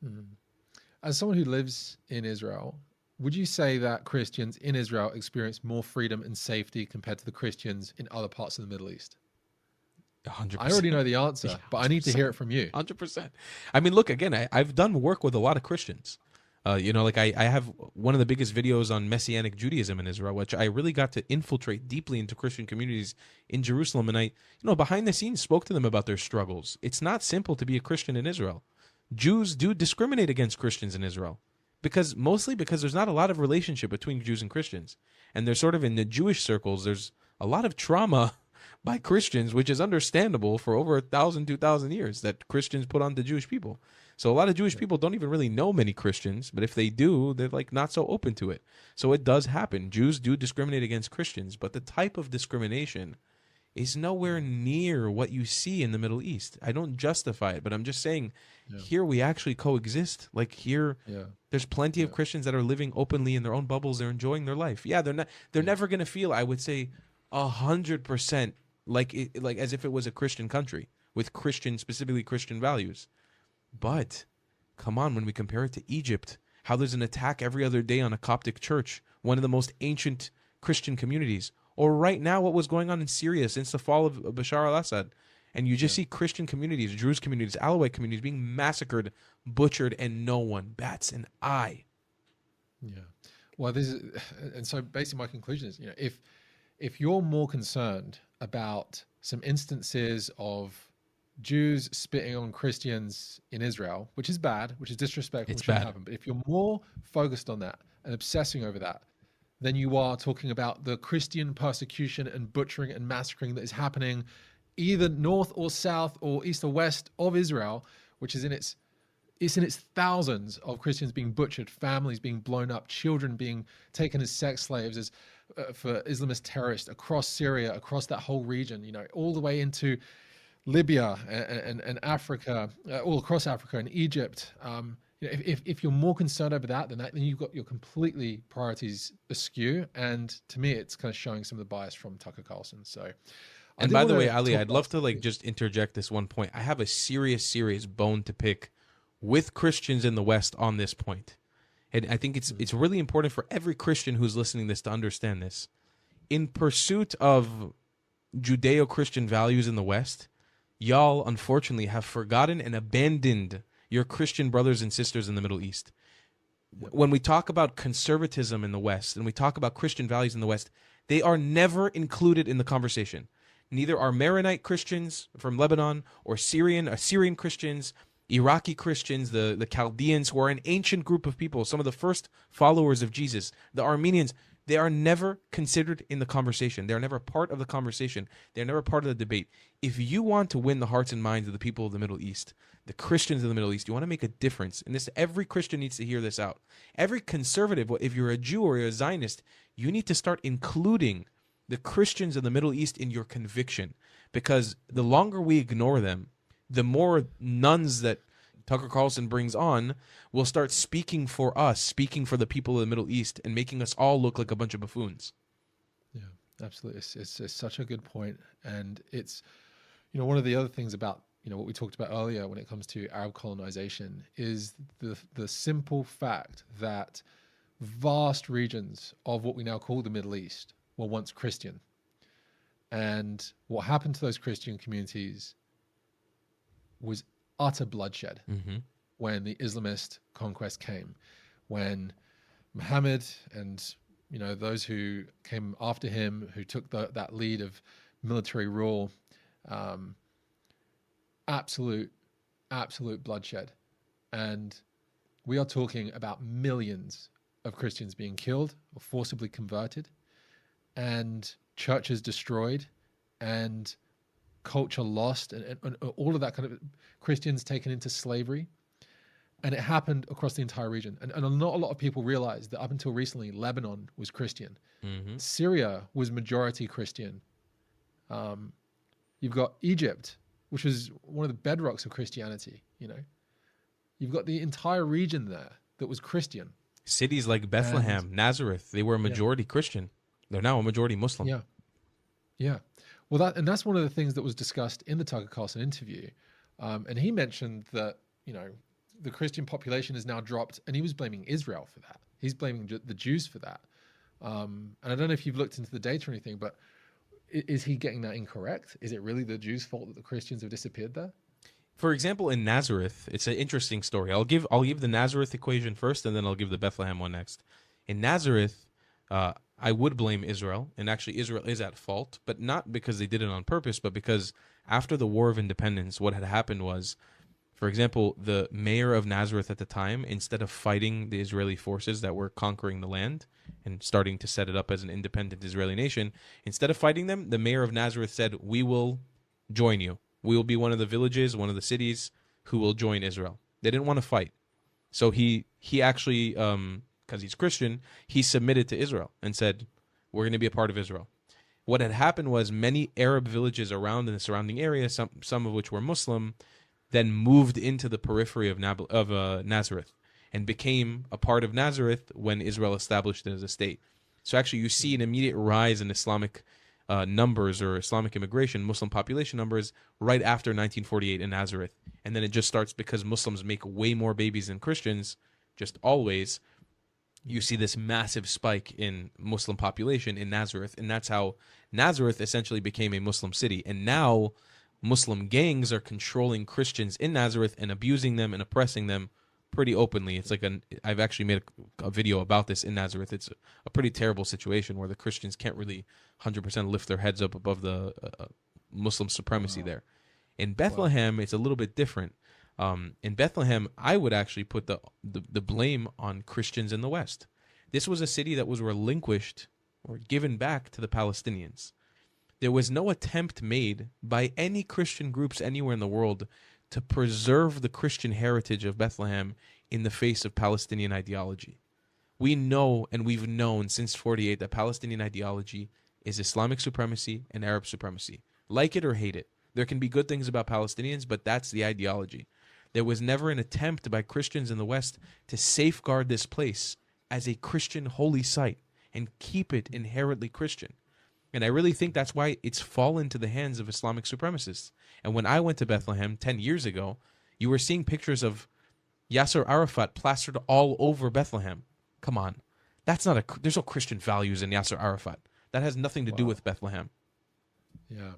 Mhm. As someone who lives in Israel, would you say that Christians in Israel experience more freedom and safety compared to the Christians in other parts of the Middle East? I already 100%. know the Yeah, answer, but I need to hear it 100%. from you. 100%. I mean, look, again, I've done work with a lot of Christians. Like I have one of the biggest videos on Messianic Judaism in Israel, which I really got to infiltrate deeply into Christian communities in Jerusalem. And behind the scenes spoke to them about their struggles. It's not simple to be a Christian in Israel. Jews do discriminate against Christians in Israel mostly because there's not a lot of relationship between Jews and Christians. And there's sort of in the Jewish circles, there's a lot of trauma by Christians, which is understandable for over 1,000, 2,000 years that Christians put on the Jewish people. So a lot of Jewish people don't even really know many Christians, but if they do, they're like not so open to it. So it does happen. Jews do discriminate against Christians, but the type of discrimination is nowhere near what you see in the Middle East. I don't justify it, but I'm just saying Yeah, here we actually coexist. Like here yeah, there's plenty of yeah, Christians that are living openly in their own bubbles. They're enjoying their life. Yeah, they're yeah, never going to feel, I would say, 100% like as if it was a Christian country with Christian, specifically Christian values. But come on, when we compare it to Egypt, how there's an attack every other day on a Coptic church, one of the most ancient Christian communities, or right now what was going on in Syria since the fall of Bashar al-Assad. And you just yeah, see Christian communities, Druze communities, Alawite communities being massacred, butchered, and no one bats an eye. yeah. Well, this is, and so basically my conclusion is, if you're more concerned about some instances of Jews spitting on Christians in Israel, which is bad, which is disrespectful, It's and shouldn't bad. happen. But if you're more focused on that and obsessing over that than you are talking about the Christian persecution and butchering and massacring that is happening either north or south or east or west of Israel, which is in its thousands of Christians being butchered, families being blown up, children being taken as sex slaves, as for Islamist terrorists across Syria, across that whole region, all the way into Libya and Africa, all across Africa and Egypt. If you're more concerned over that, then you've got your completely priorities askew. And to me, it's kind of showing some of the bias from Tucker Carlson. So I And did by want the way, to Ali, talk I'd about. love to like just interject this one point. I have a serious bone to pick with Christians in the West on this point. And I think it's really important for every Christian who's listening to this to understand this. In pursuit of Judeo-Christian values in the West, y'all unfortunately have forgotten and abandoned your Christian brothers and sisters in the Middle East. Yep. When we talk about conservatism in the West and we talk about Christian values in the West, they are never included in the conversation. Neither are Maronite Christians from Lebanon or Assyrian Christians, Iraqi Christians, the Chaldeans, who are an ancient group of people, some of the first followers of Jesus, the Armenians. They are never considered in the conversation. They are never part of the conversation. They are never part of the debate. If you want to win the hearts and minds of the people of the Middle East, the Christians of the Middle East, you want to make a difference. And this, every Christian needs to hear this out. Every conservative, if you're a Jew or you're a Zionist, you need to start including the Christians of the Middle East in your conviction. Because the longer we ignore them, the more nuns that Tucker Carlson brings on will start speaking for us, speaking for the people of the Middle East, and making us all look like a bunch of buffoons. Yeah, absolutely. It's such a good point. And it's, one of the other things about, what we talked about earlier when it comes to Arab colonization is the simple fact that vast regions of what we now call the Middle East were once Christian. And what happened to those Christian communities was utter bloodshed Mm-hmm. when the Islamist conquest came, when Muhammad and those who came after him, who took that lead of military rule, absolute bloodshed, and we are talking about millions of Christians being killed or forcibly converted, and churches destroyed, and culture lost, and all of that kind of Christians taken into slavery. And it happened across the entire region. And not a lot of people realize that up until recently, Lebanon was Christian. Mm-hmm. Syria was majority Christian. You've got Egypt, which was one of the bedrocks of Christianity. You've got the entire region there that was Christian. Cities like Bethlehem, And Nazareth, they were a yeah, majority Christian. They're now a majority Muslim. yeah, yeah. Well, that's one of the things that was discussed in the Tucker Carlson interview. And he mentioned that, the Christian population has now dropped, and he was blaming Israel for that. He's blaming the Jews for that. And I don't know if you've looked into the data or anything, but is he getting that incorrect? Is it really the Jews' fault that the Christians have disappeared there? For example, in Nazareth, it's an interesting story. I'll give the Nazareth equation first, and then I'll give the Bethlehem one next. In Nazareth, I would blame Israel, and actually Israel is at fault, but not because they did it on purpose, but because after the War of Independence, what had happened was, for example, the mayor of Nazareth at the time, instead of fighting the Israeli forces that were conquering the land and starting to set it up as an independent Israeli nation, instead of fighting them, the mayor of Nazareth said, "We will join you. We will be one of the villages, one of the cities who will join Israel." They didn't want to fight. So he actually, because he's Christian, he submitted to Israel and said, "We're going to be a part of Israel." What had happened was many Arab villages around in the surrounding area, some of which were Muslim, then moved into the periphery of Nazareth and became a part of Nazareth when Israel established it as a state. So actually you see an immediate rise in Islamic numbers or Islamic immigration, Muslim population numbers, right after 1948 in Nazareth. And then it just starts because Muslims make way more babies than Christians, just always. You see this massive spike in Muslim population in Nazareth, and that's how Nazareth essentially became a Muslim city. And now Muslim gangs are controlling Christians in Nazareth and abusing them and oppressing them pretty openly. It's like I've actually made a video about this in Nazareth. It's a pretty terrible situation where the Christians can't really 100% lift their heads up above the Muslim supremacy there. In Bethlehem, it's a little bit different. In Bethlehem, I would actually put the blame on Christians in the West. This was a city that was relinquished or given back to the Palestinians. There was no attempt made by any Christian groups anywhere in the world to preserve the Christian heritage of Bethlehem in the face of Palestinian ideology. We know and we've known since 48 that Palestinian ideology is Islamic supremacy and Arab supremacy. Like it or hate it. There can be good things about Palestinians, but that's the ideology. There was never an attempt by Christians in the West to safeguard this place as a Christian holy site and keep it inherently Christian. And I really think that's why it's fallen to the hands of Islamic supremacists. And when I went to Bethlehem 10 years ago, you were seeing pictures of Yasser Arafat plastered all over Bethlehem. Come on. There's no Christian values in Yasser Arafat. That has nothing to do with Bethlehem. Yeah.